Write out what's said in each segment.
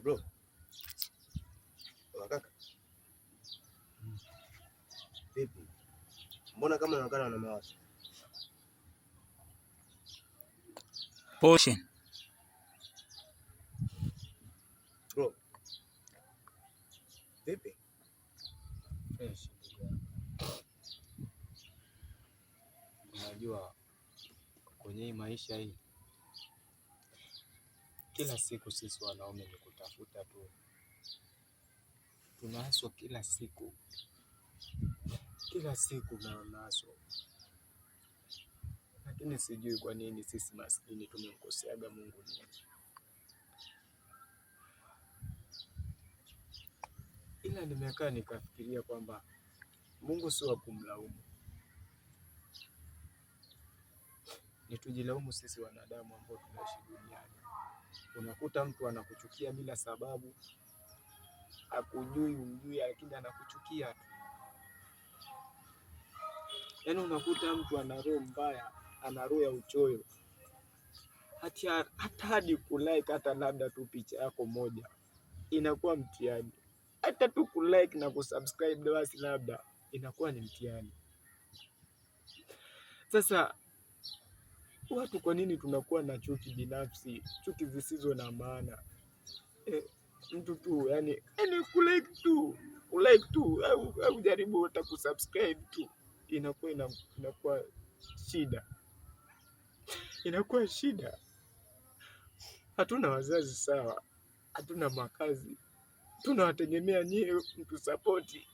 Bro. Kaka. Vipi? Mbona kama unaonekana na mawazo? Portion. Bro. Vipi? Fresh. Unajua kwenye hii maisha hii kila siku sisi wanaume ni kutafuta tu, tunaswa kila siku naonaswa, lakini sijui kwa nini sisi maskini tumemkoseaga Mungu nini. Ila nimekaa nikafikiria kwamba Mungu sio wa kumlaumu, ni tujilaumu sisi wanadamu ambao tunaishi duniani. Unakuta mtu anakuchukia bila sababu, umjui lakini anakuchukia tu. Yaani unakuta mtu ana roho mbaya, ana roho ya uchoyo, hata hadi kulike hata labda tu picha yako moja inakuwa mtihani, hata tu kulike na kusubscribe basi labda inakuwa ni mtihani. Sasa watu kwa nini tunakuwa na chuki binafsi, chuki zisizo na maana? Mtu tu yani kulike tu au jaribu hata kusubscribe tu inakuwa shida. Hatuna wazazi sawa, hatuna makazi, tunawategemea nyie mtu sapoti,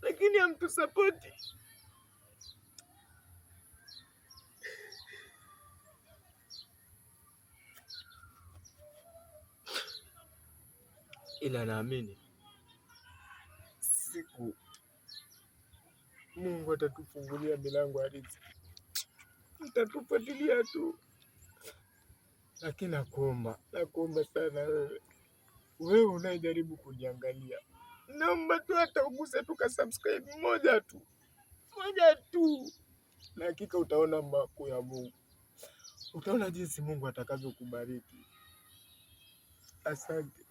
lakini hamtu sapoti. Ila naamini siku Mungu atatufungulia milango ya riziki, atatufuatilia tu. Lakini nakuomba sana wewe unayejaribu kujiangalia, naomba tu hata uguse tu ka subscribe moja tu, na hakika utaona makuu ya Mungu, utaona jinsi Mungu atakavyokubariki. Asante.